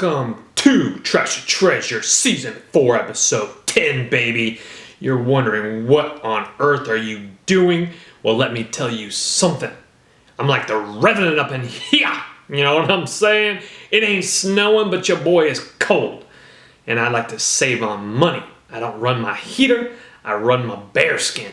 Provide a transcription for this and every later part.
Welcome to Trash or Treasure Season 4, Episode 10, baby. You're wondering, what on earth are you doing? Well, let me tell you something. I'm like the revenant up in here. You know what I'm saying? It ain't snowing, but your boy is cold. And I like to save on money. I don't run my heater. I run my bearskin.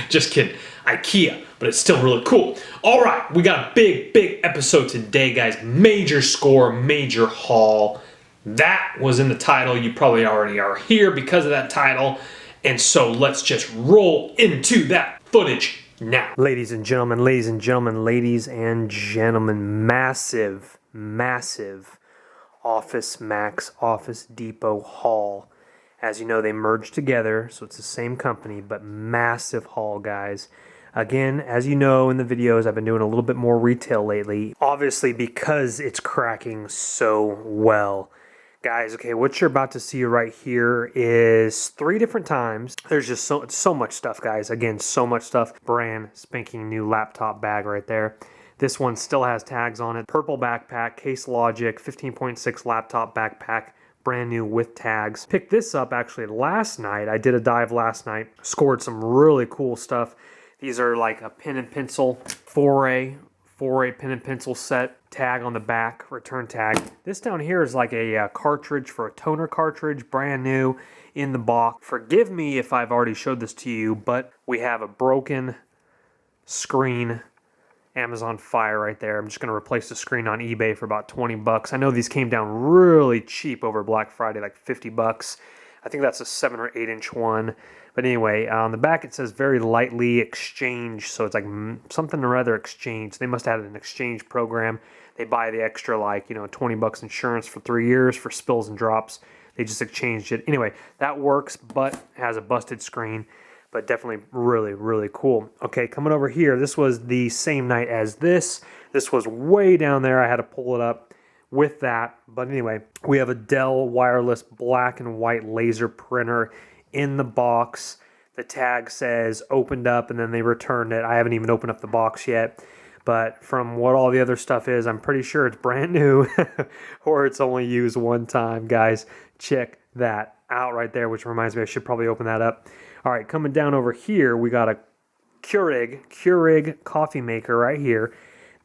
Just kidding. IKEA, but it's still really cool. All right, we got a big episode today, guys. Major score, major haul. That was in the title. You probably already are here because of that title. And so let's just roll into that footage now. Ladies and gentlemen, massive Office Max, Office Depot haul. As you know, they merged together, so it's the same company, but massive haul, guys. Again, as you know in the videos, I've been doing a little bit more retail lately, obviously because it's cracking so well. Guys, okay, what you're about to see right here is 3 different times. There's just so much stuff, guys. Again, so much stuff. Brand spanking new laptop bag right there. This one still has tags on it. Purple backpack, Case Logic, 15.6 laptop backpack. Brand new with tags. Picked this up actually last night. I did a dive last night. Scored some really cool stuff. These are like a pen and pencil 4A pen and pencil set. Tag on the back, return tag. This down here is like a cartridge for a toner cartridge, brand new in the box. Forgive me if I've already showed this to you, but we have a broken screen Amazon Fire right there. I'm just going to replace the screen on eBay for about 20 bucks. I know these came down really cheap over Black Friday, like 50 bucks. I think that's a 7 or 8 inch one. But anyway, on the back it says very lightly exchange. So it's like something or other exchange. They must have had an exchange program. They buy the extra 20 bucks insurance for 3 years for spills and drops. They just exchanged it. Anyway, that works, but has a busted screen. But definitely really cool. Okay, coming over here, this was the same night as this. This was way down there. I had to pull it up with that. But anyway, we have a Dell wireless black and white laser printer in the box. The tag says opened up and then they returned it. I haven't even opened up the box yet. But from what all the other stuff is, I'm pretty sure it's brand new or it's only used one time. Guys, check that out right there, which reminds me I should probably open that up. All right, coming down over here, we got a Keurig coffee maker right here.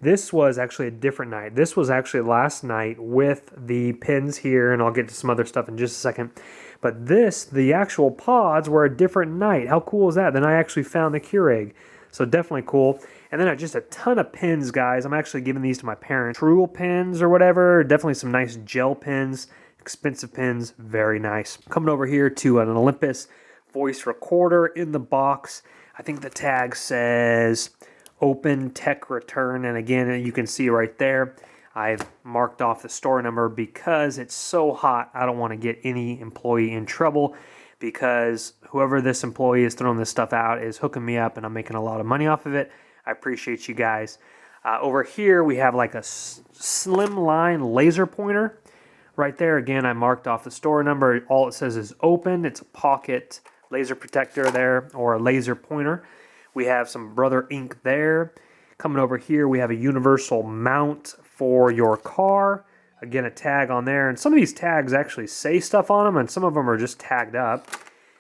This was actually a different night. This was actually last night with the pins here, and I'll get to some other stuff in just a second. But the actual pods were a different night. How cool is that? Then I actually found the Keurig. So definitely cool. And then just a ton of pins, guys. I'm actually giving these to my parents. Truel pins or whatever. Definitely some nice gel pins. Expensive pins. Very nice. Coming over here to an Olympus voice recorder in the box. I think the tag says open tech return, and again you can see right there I've marked off the store number because it's so hot. I don't want to get any employee in trouble because whoever this employee is throwing this stuff out is hooking me up and I'm making a lot of money off of it. I appreciate you guys. Over here we have like a slim line laser pointer right there. Again, I marked off the store number. All it says is open. It's a pocket laser protector there, or a laser pointer. We have some Brother Ink there. Coming over here, we have a universal mount for your car. Again, a tag on there. And some of these tags actually say stuff on them, and some of them are just tagged up.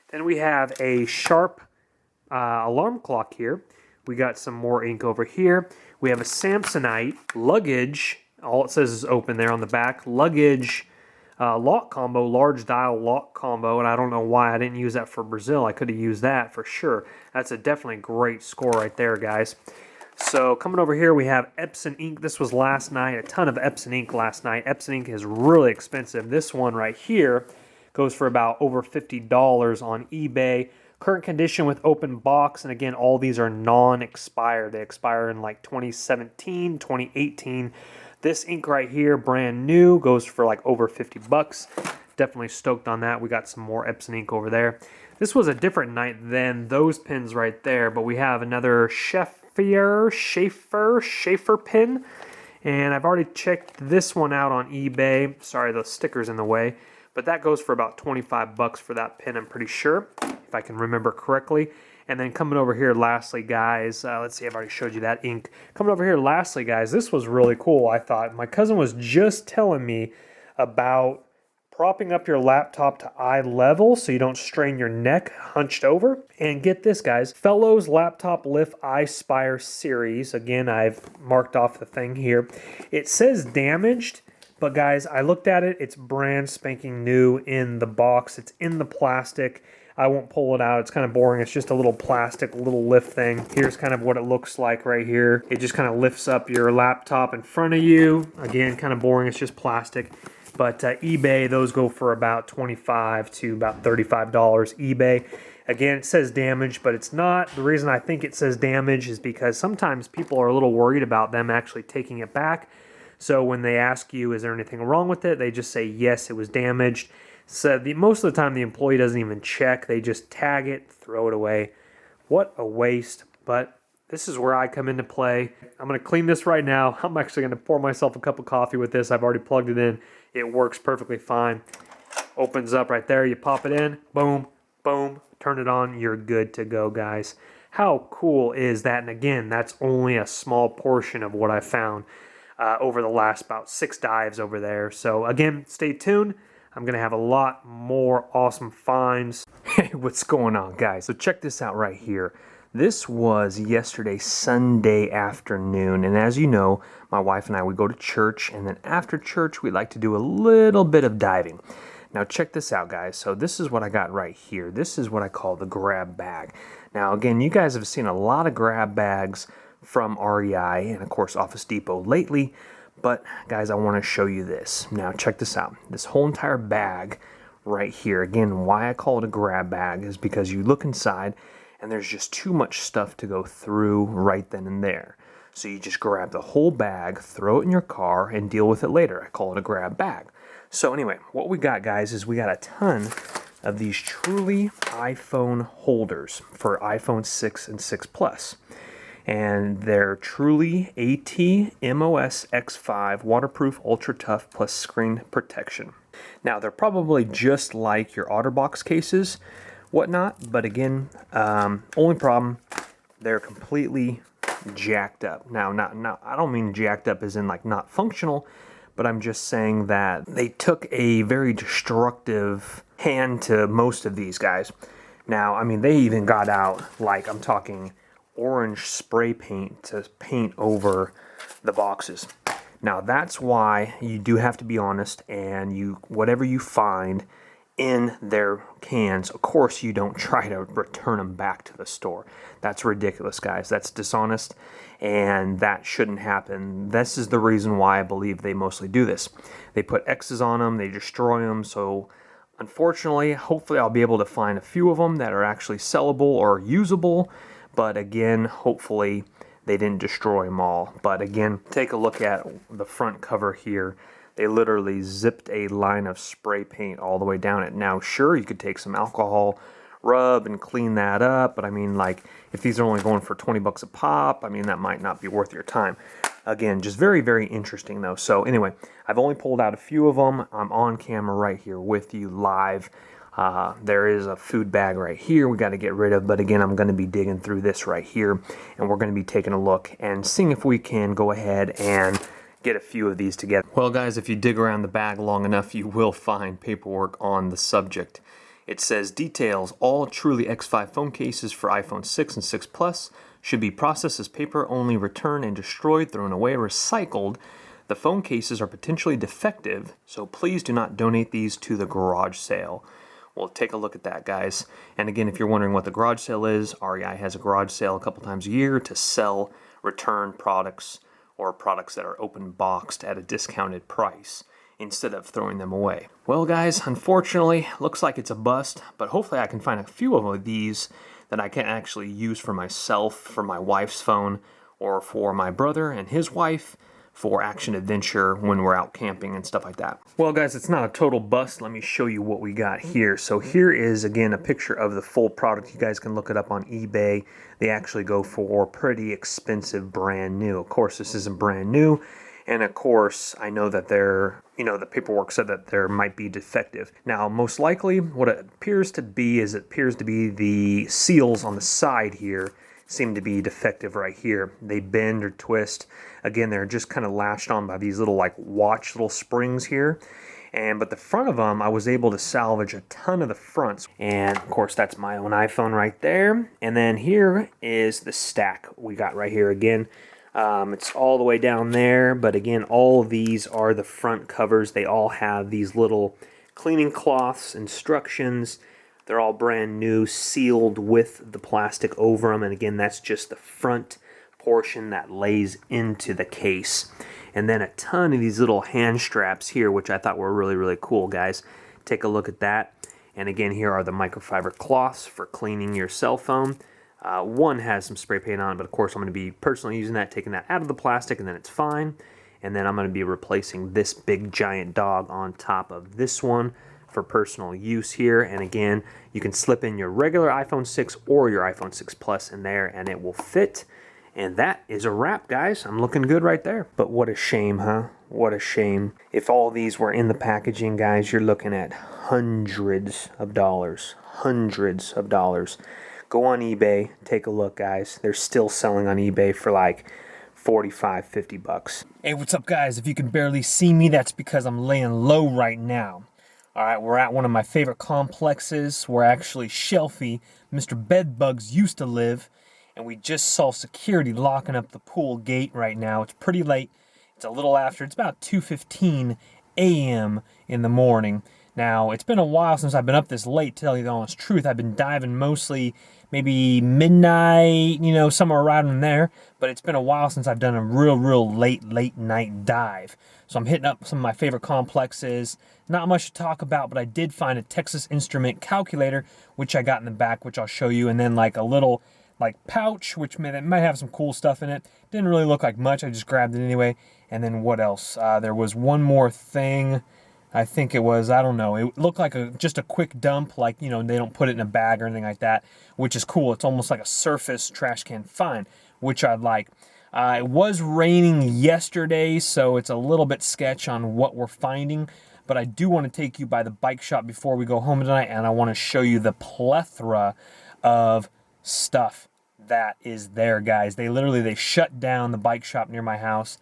Then we have a Sharp alarm clock here. We got some more ink over here. We have a Samsonite luggage. All it says is open there on the back. Luggage lock combo, large dial lock combo, and I don't know why I didn't use that for Brazil. I could have used that for sure. That's a definitely great score right there, guys. So coming over here, we have Epson Ink. This was last night. A ton of Epson Ink last night. Epson Ink is really expensive. This one right here goes for about over $50 on eBay. Current condition with open box, and again, all these are non-expired. They expire in like 2017, 2018. This ink right here, brand new, goes for like over 50 bucks. Definitely stoked on that. We got some more Epson ink over there. This was a different night than those pins right there, but we have another Schaefer pin. And I've already checked this one out on eBay. Sorry, the sticker's in the way. But that goes for about 25 bucks for that pin, I'm pretty sure, if I can remember correctly. And then coming over here, lastly, guys, let's see, I've already showed you that ink. Coming over here, lastly, guys, this was really cool, I thought. My cousin was just telling me about propping up your laptop to eye level so you don't strain your neck hunched over. And get this, guys, Fellows Laptop Lift Eye Spire Series. Again, I've marked off the thing here. It says damaged, but guys, I looked at it. It's brand spanking new in the box. It's in the plastic. I won't pull it out. It's kind of boring. It's just a little plastic, little lift thing. Here's kind of what it looks like right here. It just kind of lifts up your laptop in front of you. Again, kind of boring. It's just plastic. But eBay, those go for about $25 to about $35 eBay. Again, it says damage, but it's not. The reason I think it says damage is because sometimes people are a little worried about them actually taking it back. So when they ask you, is there anything wrong with it? They just say, yes, it was damaged. So most of the time, the employee doesn't even check. They just tag it, throw it away. What a waste. But this is where I come into play. I'm going to clean this right now. I'm actually going to pour myself a cup of coffee with this. I've already plugged it in. It works perfectly fine. Opens up right there. You pop it in. Boom, boom. Turn it on. You're good to go, guys. How cool is that? And again, that's only a small portion of what I found over the last about 6 dives over there. So again, stay tuned. I'm going to have a lot more awesome finds. Hey, what's going on, guys? So check this out right here. This was yesterday, Sunday afternoon, and as you know, my wife and I, we go to church, and then after church, we like to do a little bit of diving. Now check this out, guys. So this is what I got right here. This is what I call the grab bag. Now again, you guys have seen a lot of grab bags from REI and of course Office Depot lately, but guys, I want to show you this. Now check this out. This whole entire bag right here, again, why I call it a grab bag is because you look inside and there's just too much stuff to go through right then and there. So you just grab the whole bag, throw it in your car, and deal with it later. I call it a grab bag. So anyway, what we got, guys, is we got a ton of these truly iPhone holders for iPhone 6 and 6 Plus. And they're truly ATmos X5 waterproof, ultra tough, plus screen protection. Now, they're probably just like your OtterBox cases, whatnot, but again, only problem, they're completely jacked up. Now, I don't mean jacked up as in like not functional, but I'm just saying that they took a very destructive hand to most of these guys. Now, I mean, they even got out, like, I'm talking orange spray paint to paint over the boxes. Now, that's why you do have to be honest, and whatever you find in their cans, of course, you don't try to return them back to the store. That's ridiculous, guys. That's dishonest, and that shouldn't happen. This is the reason why I believe they mostly do this. They put X's on them, they destroy them, so unfortunately, hopefully I'll be able to find a few of them that are actually sellable or usable, but again, hopefully they didn't destroy them all. But again, take a look at the front cover here. They literally zipped a line of spray paint all the way down it. Now, sure, you could take some alcohol, rub, and clean that up, but I mean, like, if these are only going for 20 bucks a pop, I mean, that might not be worth your time. Again, just very, very interesting, though. So anyway, I've only pulled out a few of them. I'm on camera right here with you live. There is a food bag right here we got to get rid of, but again, I'm going to be digging through this right here, and we're going to be taking a look and seeing if we can go ahead and get a few of these together. Well, guys, if you dig around the bag long enough, you will find paperwork on the subject. It says, details, all truly X5 phone cases for iPhone 6 and 6 Plus should be processed as paper only, returned and destroyed, thrown away, recycled. The phone cases are potentially defective, so please do not donate these to the garage sale. Well, take a look at that, guys. And again, if you're wondering what the garage sale is, REI has a garage sale a couple times a year to sell returned products or products that are open boxed at a discounted price instead of throwing them away. Well, guys, unfortunately, looks like it's a bust, but hopefully I can find a few of these that I can actually use for myself, for my wife's phone, or for my brother and his wife, for action adventure when we're out camping and stuff like that. Well, guys, it's not a total bust. Let me show you what we got here. So here is, again, a picture of the full product. You guys can look it up on eBay. They actually go for pretty expensive brand new. Of course, this isn't brand new. And of course, I know that the paperwork said that there might be defective. Now, most likely, what it appears to be is the seals on the side here seem to be defective right here. They bend or twist. Again, they're just kind of latched on by these little like watch little springs here. But the front of them, I was able to salvage a ton of the fronts. And of course, that's my own iPhone right there. And then here is the stack we got right here again. It's all the way down there, but again, all of these are the front covers. They all have these little cleaning cloths, instructions. They're all brand new, sealed with the plastic over them. And again, that's just the front portion that lays into the case. And then a ton of these little hand straps here, which I thought were really, really cool, guys. Take a look at that. And again, here are the microfiber cloths for cleaning your cell phone. One has some spray paint on it, but of course I'm going to be personally using that, taking that out of the plastic, and then it's fine. And then I'm going to be replacing this big giant dog on top of this one for personal use here. And again, you can slip in your regular iPhone 6 or your iPhone 6 Plus in there, and it will fit. And that is a wrap, guys. I'm looking good right there. But what a shame, huh? What a shame. If all these were in the packaging, guys, you're looking at hundreds of dollars. Hundreds of dollars. Go on eBay, take a look, guys. They're still selling on eBay for like 45, 50 bucks. Hey, what's up, guys? If you can barely see me, that's because I'm laying low right now. All right, we're at one of my favorite complexes where actually Shelfie, Mr. Bedbugs, used to live. And we just saw security locking up the pool gate right now. It's pretty late. It's a little after. It's about 2:15 a.m. in the morning. Now, it's been a while since I've been up this late, to tell you the honest truth. I've been diving mostly maybe midnight, you know, somewhere around in there. But it's been a while since I've done a real late night dive. So I'm hitting up some of my favorite complexes. Not much to talk about, but I did find a Texas Instrument calculator, which I got in the back, which I'll show you. And then like a little pouch, which might have some cool stuff in it. Didn't really look like much. I just grabbed it anyway. And then what else? There was one more thing. I think it was, I don't know, it looked like just a quick dump, like, you know, they don't put it in a bag or anything like that, which is cool. It's almost like a surface trash can find, which I'd like. It was raining yesterday, so it's a little bit sketch on what we're finding, but I do want to take you by the bike shop before we go home tonight, and I want to show you the plethora of stuff that is there, guys. They shut down the bike shop near my house.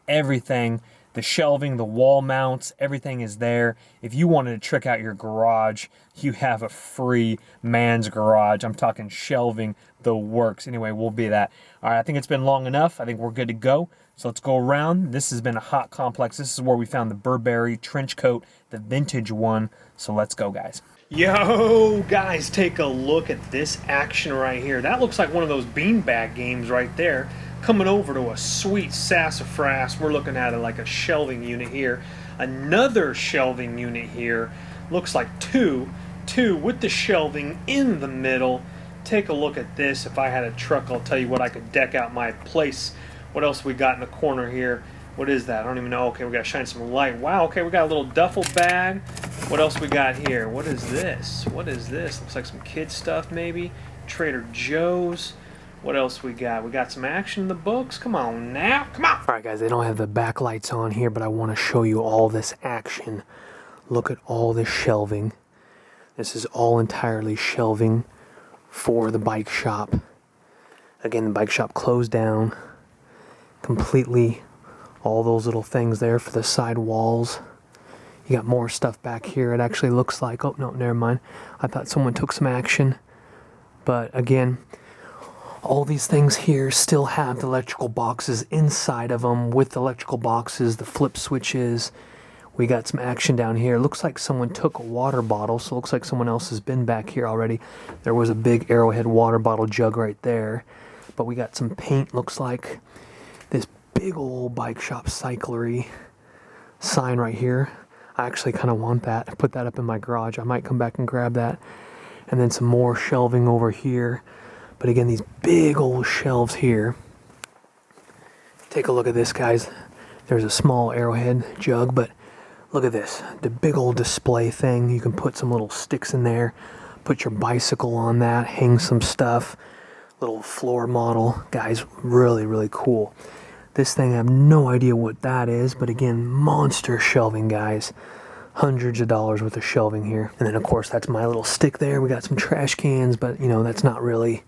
Everything. The shelving, the wall mounts, everything is there. If you wanted to trick out your garage, you have a free man's garage. I'm talking shelving, the works. Anyway, we'll be that. All right, I think it's been long enough. I think we're good to go. So let's go around. This has been a hot complex. This is where we found the Burberry trench coat, the vintage one. So let's go, guys. Yo, guys, take a look at this action right here. That looks like one of those beanbag games right there. Coming over to a sweet sassafras. We're looking at it like a shelving unit here. Another shelving unit here. Looks like two with the shelving in the middle. Take a look at this. If I had a truck, I'll tell you what, I could deck out my place. What else we got in the corner here? What is that? I don't even know. Okay, we got to shine some light. Wow, okay, we got a little duffel bag. What else we got here? What is this? What is this? Looks like some kid stuff maybe. Trader Joe's. What else we got? We got some action in the books. Come on now. Come on. All right, guys, they don't have the backlights on here, but I want to show you all this action. Look at all this shelving. This is all entirely shelving for the bike shop. Again, the bike shop closed down completely. All those little things there for the side walls. You got more stuff back here. It actually looks like, oh, no, never mind. I thought someone took some action. But again, all these things here still have the electrical boxes inside of them with the electrical boxes, the flip switches. We got some action down here. Looks like someone took a water bottle, so it looks like someone else has been back here already. There was a big Arrowhead water bottle jug right there. But we got some paint, looks like this big old bike shop cyclery sign right here. I actually kind of want that. I put that up in my garage. I might come back and grab that. And then some more shelving over here. But again, these big old shelves here. Take a look at this, guys. There's a small Arrowhead jug, but look at this. The big old display thing. You can put some little sticks in there. Put your bicycle on that. Hang some stuff. Little floor model. Guys, really cool. This thing, I have no idea what that is, but again, monster shelving, guys. Hundreds of dollars worth of shelving here. And then, of course, that's my little stick there. We got some trash cans, but, you know, that's not really,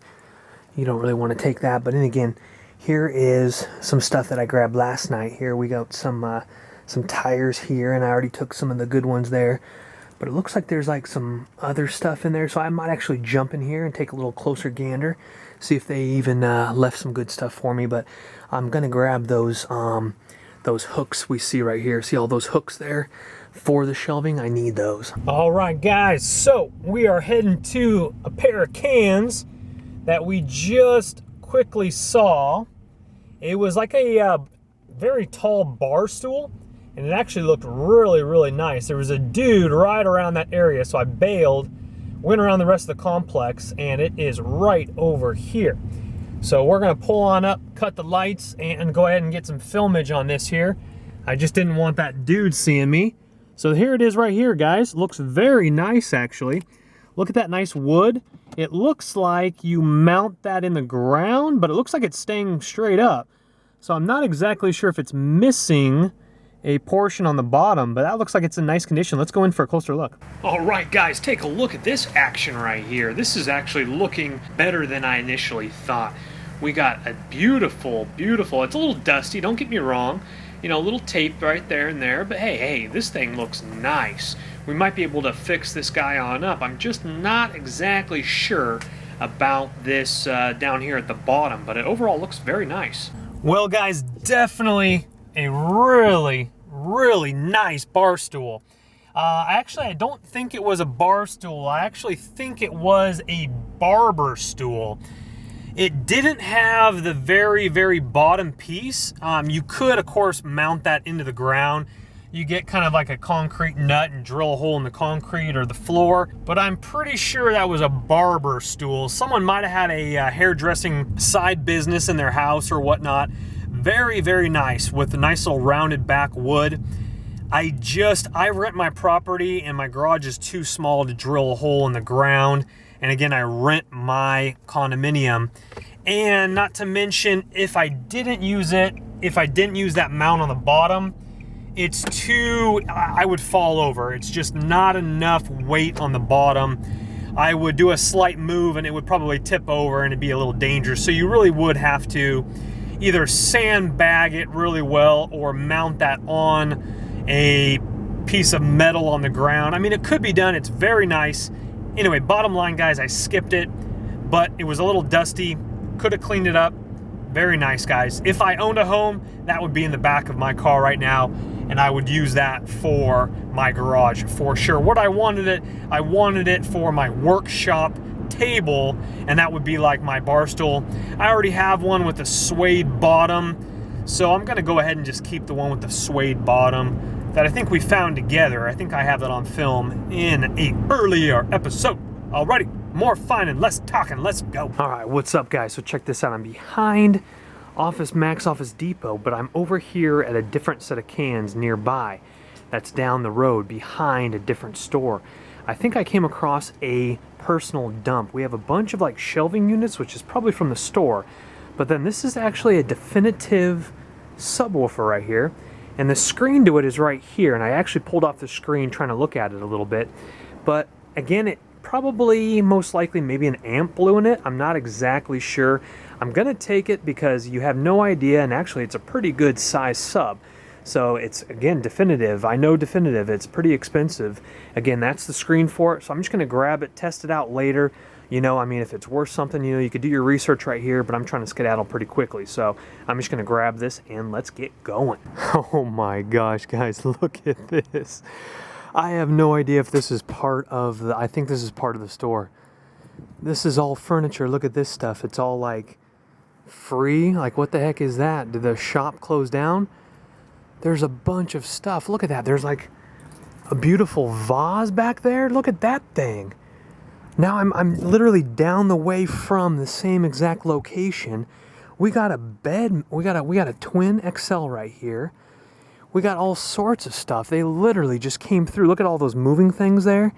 you don't really want to take that. But then again, here is some stuff that I grabbed last night. Here we got some some tires here, and I already took some of the good ones there. But it looks like there's like some other stuff in there, so I might actually jump in here and take a little closer gander, see if they even left some good stuff for me. But I'm gonna grab those hooks we see right here. See all those hooks there for the shelving? I need those. All right, guys, so we are heading to a pair of cans that we just quickly saw. It was like a very tall bar stool, and it actually looked really, really nice. There was a dude right around that area, so I bailed, went around the rest of the complex, and it is right over here. So we're gonna pull on up, cut the lights, and go ahead and get some filmage on this here. I just didn't want that dude seeing me. So here it is right here, guys. Looks very nice, actually. Look at that nice wood. It looks like you mount that in the ground, but it looks like it's staying straight up. So I'm not exactly sure if it's missing a portion on the bottom, but that looks like it's in nice condition. Let's go in for a closer look. All right, guys, take a look at this action right here. This is actually looking better than I initially thought. We got a beautiful, beautiful, it's a little dusty, don't get me wrong, you know, a little tape right there and there, but hey, this thing looks nice. We might be able to fix this guy on up. I'm just not exactly sure about this down here at the bottom, but it overall looks very nice. Well, guys, definitely a really, really nice bar stool. Actually, I don't think it was a bar stool. I actually think it was a barber stool. It didn't have the very, very bottom piece. You could, of course, mount that into the ground. You get kind of like a concrete nut and drill a hole in the concrete or the floor. But I'm pretty sure that was a barber stool. Someone might have had a hairdressing side business in their house or whatnot. Very, very nice with a nice little rounded back wood. I rent my property and my garage is too small to drill a hole in the ground. And again, I rent my condominium. And not to mention, if I didn't use that mount on the bottom, I would fall over. It's just not enough weight on the bottom. I would do a slight move and it would probably tip over and it'd be a little dangerous. So you really would have to either sandbag it really well or mount that on a piece of metal on the ground. I mean, it could be done. It's very nice. Anyway, bottom line, guys, I skipped it, but it was a little dusty. Could have cleaned it up. Very nice, guys. If I owned a home, that would be in the back of my car right now, and I would use that for my garage for sure. What I wanted it for my workshop table, and that would be like my bar stool. I already have one with a suede bottom, so I'm gonna go ahead and just keep the one with the suede bottom that I think we found together. I think I have that on film in an earlier episode. Alrighty, more fun and less talking, let's go. All right, what's up, guys? So check this out. I'm behind Max Office Depot, but I'm over here at a different set of cans nearby. That's down the road behind a different store. I think I came across a personal dump. We have a bunch of like shelving units, which is probably from the store, but then this is actually a definitive subwoofer right here. And the screen to it is right here, and I actually pulled off the screen trying to look at it a little bit. But again, it probably, most likely, maybe an amp blew in it. I'm not exactly sure. I'm gonna take it because you have no idea, and actually it's a pretty good size sub. So it's, again, definitive. I know definitive, it's pretty expensive. Again, that's the screen for it, so I'm just gonna grab it, test it out later. You know, I mean, if it's worth something, you know, you could do your research right here, but I'm trying to skedaddle pretty quickly. So I'm just going to grab this and let's get going. Oh my gosh, guys, look at this. I have no idea if this is part of the, I think this is part of the store. This is all furniture. Look at this stuff. It's all like free. Like, what the heck is that? Did the shop close down? There's a bunch of stuff. Look at that. There's like a beautiful vase back there. Look at that thing. Now I'm literally down the way from the same exact location. We got a bed, we got a twin XL right here. We got all sorts of stuff. They literally just came through. Look at all those moving things there.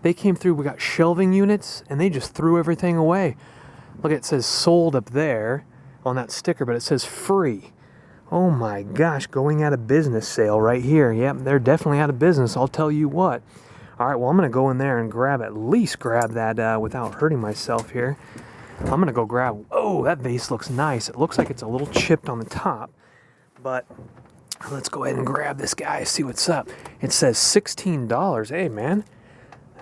They came through. We got shelving units and they just threw everything away. Look, it says sold up there on that sticker, but it says free. Oh my gosh, going out of business sale right here. Yep, they're definitely out of business, I'll tell you what. All right, well, I'm going to go in there and at least grab that without hurting myself here. I'm going to go grab, oh, that vase looks nice. It looks like it's a little chipped on the top, but Let's go ahead and grab this guy, see what's up. It says $16. Hey, man,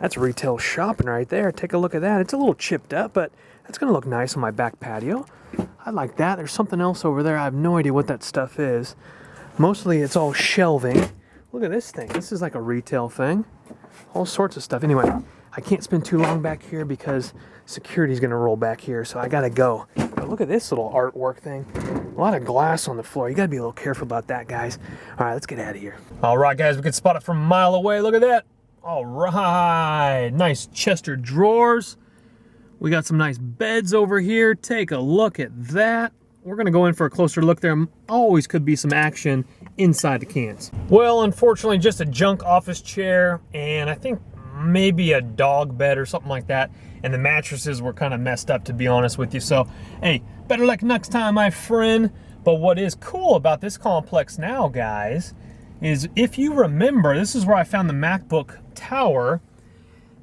that's retail shopping right there. Take a look at that. It's a little chipped up, but that's going to look nice on my back patio. I like that. There's something else over there. I have no idea what that stuff is. Mostly it's all shelving. Look at this thing. This is like a retail thing. All sorts of stuff. Anyway, I can't spend too long back here because security's going to roll back here, so I got to go. But look at this little artwork thing. A lot of glass on the floor. You got to be a little careful about that, guys. All right, let's get out of here. All right, guys, we can spot it from a mile away. Look at that. All right. Nice Chester drawers. We got some nice beds over here. Take a look at that. We're going to go in for a closer look. There always could be some action inside the cans. Well, unfortunately, just a junk office chair, and I think maybe a dog bed or something like that. And the mattresses were kind of messed up, to be honest with you. So, hey, better luck next time, my friend. But what is cool about this complex now, guys, is if you remember, this is where I found the MacBook Tower.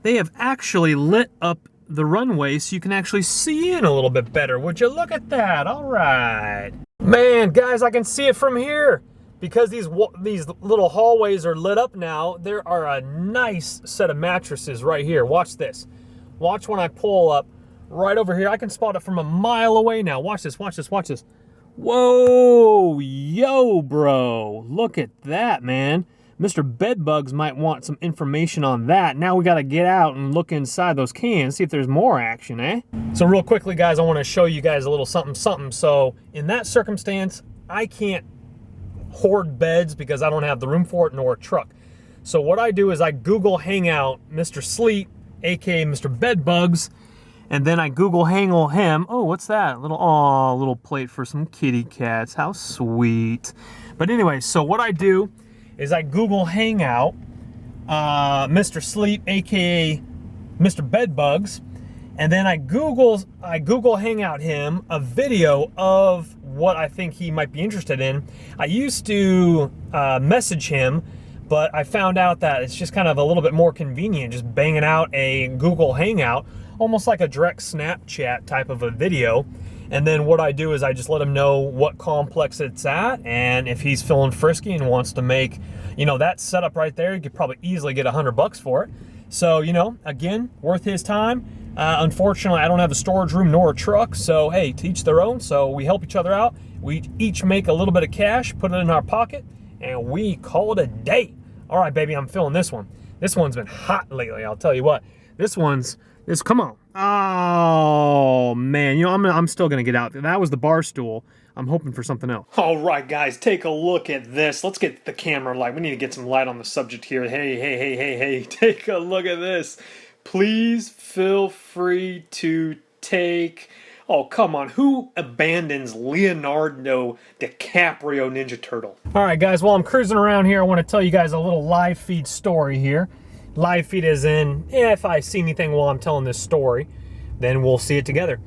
They have actually lit up the runway so you can actually see in a little bit better. Would you look at that? All right. Man, guys, I can see it from here. Because these little hallways are lit up now, there are a nice set of mattresses right here. Watch this. Watch when I pull up right over here. I can spot it from a mile away now. Watch this, watch this, watch this. Whoa, yo, bro. Look at that, man. Mr. Bedbugs might want some information on that. Now we got to get out and look inside those cans, see if there's more action, eh? So real quickly, guys, I want to show you guys a little something, something. So in that circumstance, I can't hoard beds because I don't have the room for it nor a truck. So what I do is I Google Hangout Mr. Sleep, aka Mr. Bedbugs, and then I Google Hangle him. Oh, what's that? Little plate for some kitty cats. How sweet. But anyway, so what I do is I Google Hangout Mr. Sleep, aka Mr. Bedbugs, and then I Google Hangout him a video of what I think he might be interested in. I used to message him, but I found out that it's just kind of a little bit more convenient just banging out a Google Hangout, almost like a direct Snapchat type of a video. And then what I do is I just let him know what complex it's at, and if he's feeling frisky and wants to make, you know, that setup right there, you could probably easily get $100 for it. So, you know, again, worth his time. Unfortunately, I don't have a storage room nor a truck, so hey, to each their own. So we help each other out. We each make a little bit of cash, put it in our pocket, and we call it a day. All right, baby, I'm feeling this one. This one's been hot lately, I'll tell you what. Come on. Oh, man, you know, I'm still going to get out. That was the bar stool. I'm hoping for something else. All right, guys, take a look at this. Let's get the camera light. We need to get some light on the subject here. Hey, take a look at this. Please feel free to take... Oh, come on. Who abandons Leonardo DiCaprio Ninja Turtle? All right, guys, while I'm cruising around here, I want to tell you guys a little live feed story here. Live feed is in, if I see anything while I'm telling this story, then we'll see it together.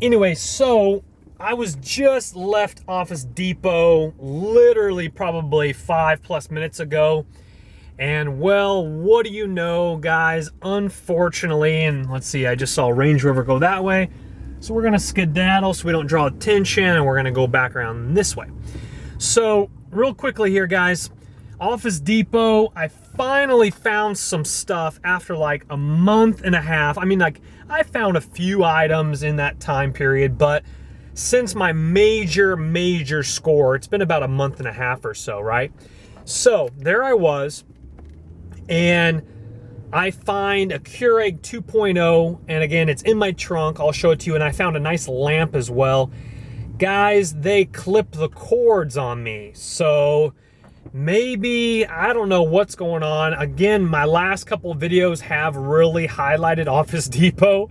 Anyway, so I was just left Office Depot literally probably 5+ minutes ago. And well, what do you know, guys? Unfortunately, and let's see, I just saw Range Rover go that way. So we're gonna skedaddle so we don't draw attention, and we're gonna go back around this way. So real quickly here, guys, Office Depot, I finally found some stuff after like a month and a half. I mean, like, I found a few items in that time period, but since my major score, it's been about a month and a half or so, right? So there I was, and I find a Keurig 2.0, and again, it's in my trunk. I'll show it to you, and I found a nice lamp as well. Guys, they clipped the cords on me, so maybe, I don't know what's going on. Again, my last couple of videos have really highlighted Office Depot,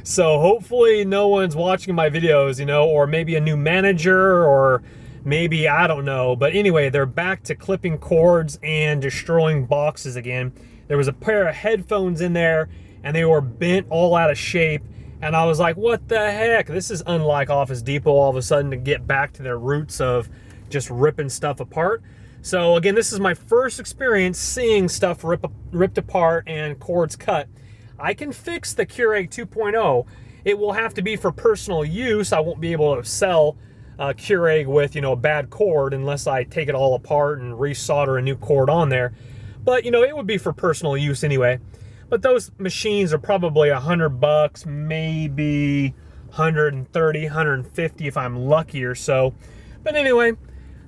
so hopefully no one's watching my videos, you know, or maybe a new manager, or maybe, I don't know. But anyway, they're back to clipping cords and destroying boxes again. There was a pair of headphones in there, and they were bent all out of shape. And I was like, what the heck? This is unlike Office Depot all of a sudden to get back to their roots of just ripping stuff apart. So again, this is my first experience seeing stuff ripped apart and cords cut. I can fix the Keurig 2.0. It will have to be for personal use. I won't be able to sell Keurig with, you know, a bad cord unless I take it all apart and resolder a new cord on there. But, you know, it would be for personal use anyway. But those machines are probably $100, maybe 130, 150 if I'm lucky or so. But anyway,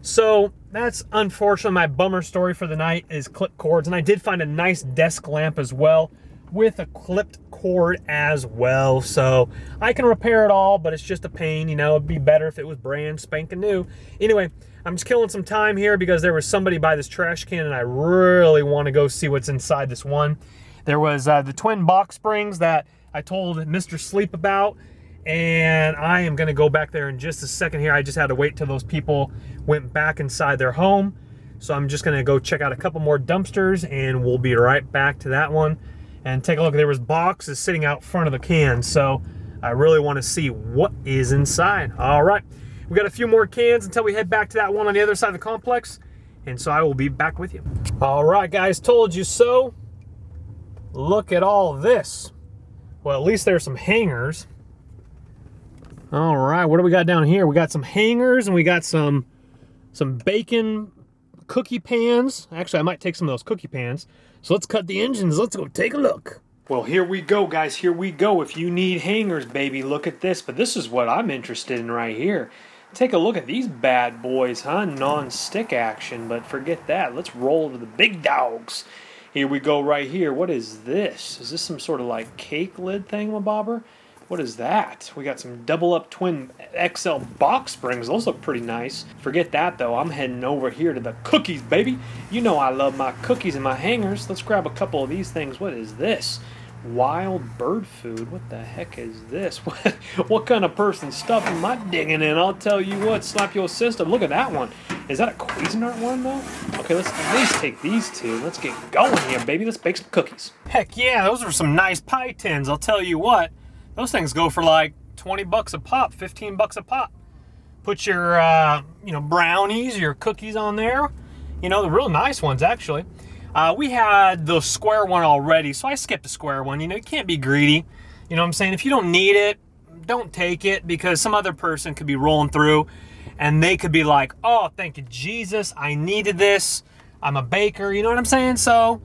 so that's unfortunately my bummer story for the night is clip cords. And I did find a nice desk lamp as well with a clipped cord as well. So I can repair it all, but it's just a pain. You know, it'd be better if it was brand spanking new. Anyway, I'm just killing some time here because there was somebody by this trash can and I really want to go see what's inside this one. There was the twin box springs that I told Mr. Sleep about, and I am going to go back there in just a second here. I just had to wait till those people went back inside their home. So I'm just going to go check out a couple more dumpsters and we'll be right back to that one. And take a look, there was boxes sitting out front of the can, so I really want to see what is inside. All right, we got a few more cans until we head back to that one on the other side of the complex, and so I will be back with you. All right, guys, told you so. Look at all this. Well, at least there's some hangers. All right, what do we got down here? We got some hangers and we got some bacon cookie pans. Actually, I might take some of those cookie pans. So let's cut the engines. Let's go take a look. Well, here we go, guys. Here we go. If you need hangers, baby, look at this. But this is what I'm interested in right here. Take a look at these bad boys, huh? Non-stick action, but forget that. Let's roll to the big dogs. Here we go right here. What is this? Is this some sort of like cake lid thingamabobber? What is that? We got some double up twin XL box springs. Those look pretty nice. Forget that though. I'm heading over here to the cookies, baby. You know I love my cookies and my hangers. Let's grab a couple of these things. What is this? Wild bird food. What the heck is this? What kind of person stuff am I digging in? I'll tell you what, slap your system. Look at that one. Is that a Cuisinart one though? Okay, let's at least take these two. Let's get going here, baby. Let's bake some cookies. Heck yeah, those are some nice pie tins. I'll tell you what. Those things go for like 20 bucks a pop, 15 bucks a pop. Put your, you know, brownies, your cookies on there. You know, the real nice ones, actually. We had the square one already, so I skipped the square one. You know, you can't be greedy. You know what I'm saying? If you don't need it, don't take it, because some other person could be rolling through and they could be like, oh, thank you, Jesus, I needed this. I'm a baker, you know what I'm saying? So,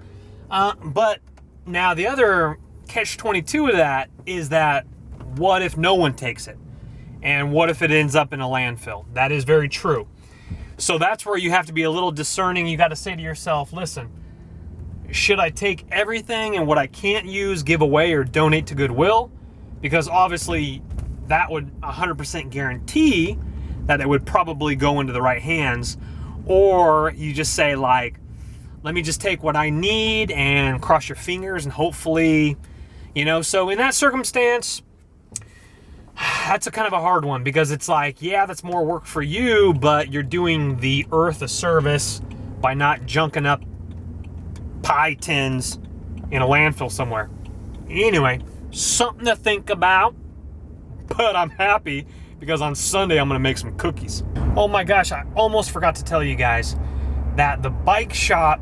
but now the other catch-22 of that is that what if no one takes it? And what if it ends up in a landfill? That is very true. So that's where you have to be a little discerning. You got to say to yourself, listen, should I take everything and what I can't use, give away or donate to Goodwill? Because obviously that would 100% guarantee that it would probably go into the right hands. Or you just say like, let me just take what I need and cross your fingers and hopefully, you know, so in that circumstance, that's a kind of a hard one because it's like, yeah, that's more work for you, but you're doing the earth a service by not junking up pie tins in a landfill somewhere. Anyway, something to think about, but I'm happy because on Sunday I'm going to make some cookies. Oh my gosh, I almost forgot to tell you guys that the bike shop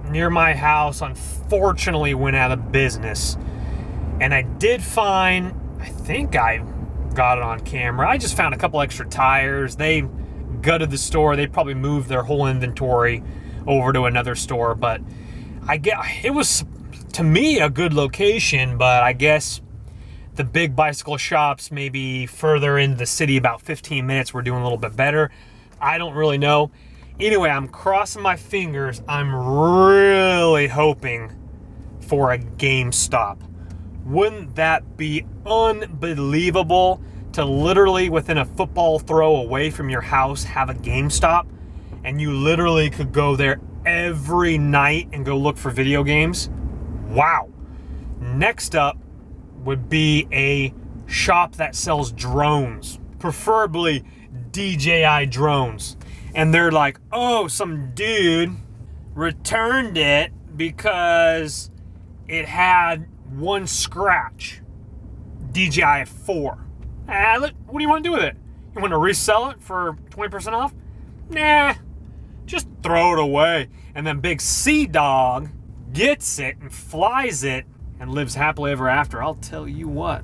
near my house unfortunately went out of business. And I did find, I think I got it on camera, I just found a couple extra tires. They gutted the store. They probably moved their whole inventory over to another store. But it was, to me, a good location. But I guess the big bicycle shops maybe further into the city, about 15 minutes, were doing a little bit better. I don't really know. Anyway, I'm crossing my fingers. I'm really hoping for a GameStop. Wouldn't that be unbelievable to literally within a football throw away from your house have a GameStop and you literally could go there every night and go look for video games? Wow. Next up would be a shop that sells drones, preferably DJI drones. And they're like, oh, some dude returned it because it had one scratch. DJI 4. What do you want to do with it? You want to resell it for 20% off? Nah, just throw it away. And then Big Sea Dog gets it and flies it and lives happily ever after. I'll tell you what.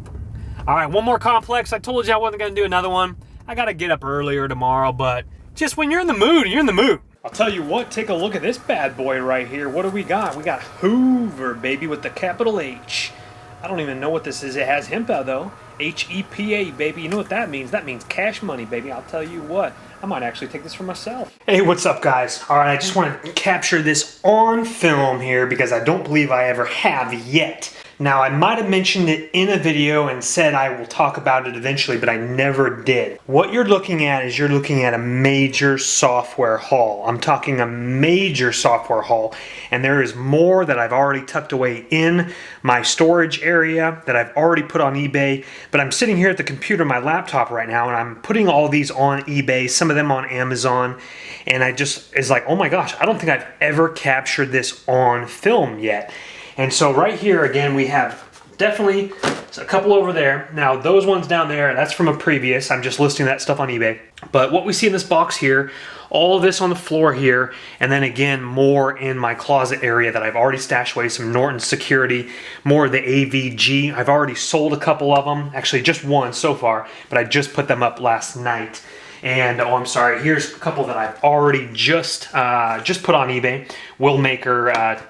All right, one more complex. I told you I wasn't going to do another one. I gotta get up earlier tomorrow, but just when you're in the mood, you're in the mood. I'll tell you what, take a look at this bad boy right here. What do we got? We got Hoover, baby, with the capital H. I don't even know what this is. It has HEPA, though. HEPA, baby. You know what that means? That means cash money, baby. I'll tell you what. I might actually take this for myself. Hey, what's up, guys? All right, I just want to capture this on film here because I don't believe I ever have yet. Now, I might have mentioned it in a video and said I will talk about it eventually, but I never did. What you're looking at is you're looking at a major software haul. I'm talking a major software haul, and there is more that I've already tucked away in my storage area that I've already put on eBay, but I'm sitting here at the computer, my laptop right now, and I'm putting all these on eBay, some of them on Amazon, and it's like, oh my gosh, I don't think I've ever captured this on film yet. And so right here, again, we have definitely a couple over there. Now, those ones down there, that's from a previous. I'm just listing that stuff on eBay. But what we see in this box here, all of this on the floor here, and then again, more in my closet area that I've already stashed away, some Norton Security, more of the AVG. I've already sold a couple of them, actually just one so far, but I just put them up last night. And, oh, I'm sorry, here's a couple that I've already just put on eBay. Willmaker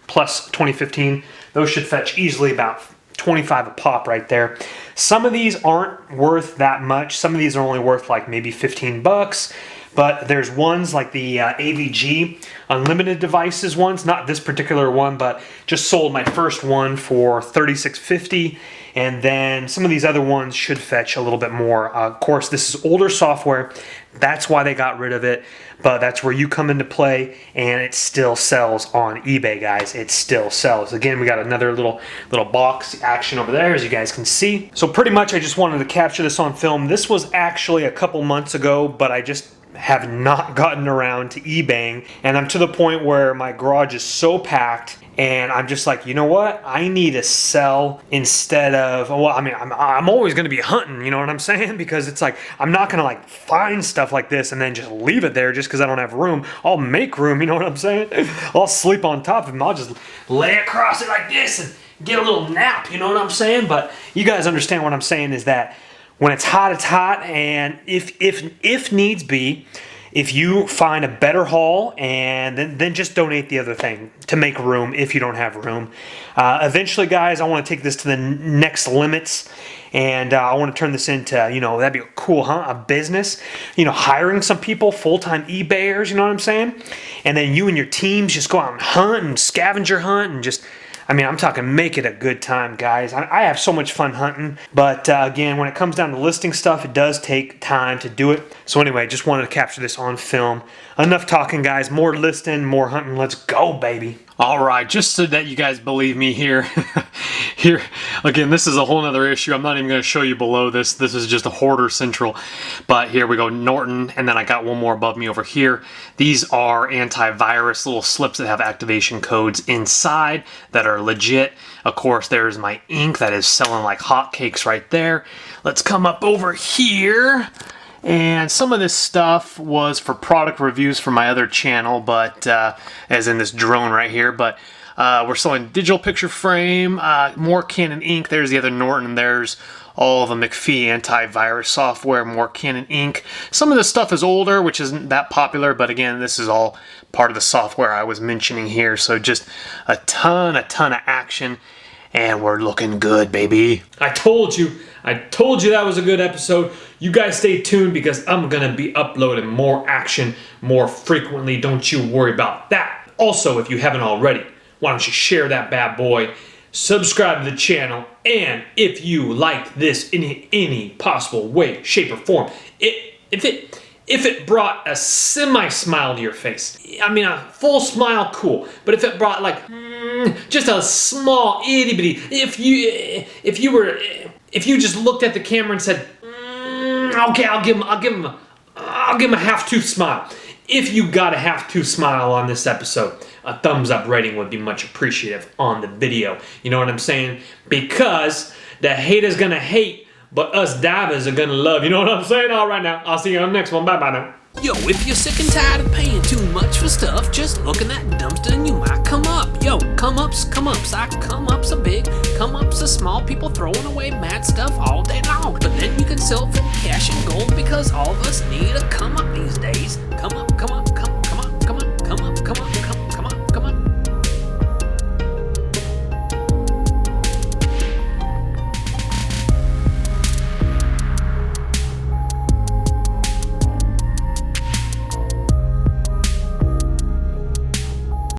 Plus 2015. Those should fetch easily about 25 a pop right there. Some of these aren't worth that much. Some of these are only worth like maybe 15 bucks. But there's ones like the AVG Unlimited Devices ones, not this particular one, but just sold my first one for $36.50. And then some of these other ones should fetch a little bit more. Of course, this is older software. That's why they got rid of it. But that's where you come into play, and it still sells on eBay, guys. It still sells. Again, we got another little box action over there, as you guys can see. So pretty much I just wanted to capture this on film. This was actually a couple months ago, but I just have not gotten around to eBaying, and I'm to the point where my garage is so packed, and I'm just like, you know what? I need to sell instead of, well, I mean, I'm always going to be hunting, you know what I'm saying? Because it's like, I'm not going to like find stuff like this and then just leave it there just because I don't have room. I'll make room, you know what I'm saying? I'll sleep on top of them. I'll just lay across it like this and get a little nap, you know what I'm saying? But you guys understand what I'm saying is that when it's hot, and if needs be, if you find a better haul, and then just donate the other thing to make room if you don't have room. Eventually, guys, I want to take this to the next limits, and I want to turn this into, you know, that'd be cool, huh? A business, you know, hiring some people, full-time eBayers, you know what I'm saying? And then you and your teams just go out and hunt and scavenger hunt and just, I mean, I'm talking make it a good time, guys. I have so much fun hunting, but again, when it comes down to listing stuff, it does take time to do it. So anyway, just wanted to capture this on film. Enough talking, guys. More listing, more hunting. Let's go, baby. All right, just so that you guys believe me here. Here, again, this is a whole nother issue. I'm not even going to show you below this. This is just a hoarder central. But here we go, Norton, and then I got one more above me over here. These are antivirus little slips that have activation codes inside that are legit. Of course, there's my ink that is selling like hotcakes right there. Let's come up over here. And some of this stuff was for product reviews for my other channel, but as in this drone right here. But we're selling digital picture frame, more Canon ink. There's the other Norton. There's all the McPhee antivirus software, more Canon ink. Some of this stuff is older, which isn't that popular, but again, this is all part of the software I was mentioning here. So just a ton of action, and we're looking good, baby. I told you that was a good episode. You guys stay tuned because I'm gonna be uploading more action more frequently. Don't you worry about that. Also, if you haven't already, why don't you share that bad boy, subscribe to the channel, and if you liked this in any possible way, shape, or form, if it brought a semi-smile to your face, I mean a full smile, cool, but if it brought like just a small itty bitty, if you just looked at the camera and said, okay, I'll give him a half-tooth smile. If you got a half-tooth smile on this episode, a thumbs up rating would be much appreciative on the video. You know what I'm saying? Because the haters gonna hate, but us divers are gonna love. You know what I'm saying? All right now, I'll see you on the next one. Bye-bye now. Yo, if you're sick and tired of paying too much for stuff, just look in that dumpster and you might come up. Yo, come ups are big, come ups are small, people throwing away mad stuff all day long. But then you can sell it for cash and gold because because all of us need a come up these days. Come up.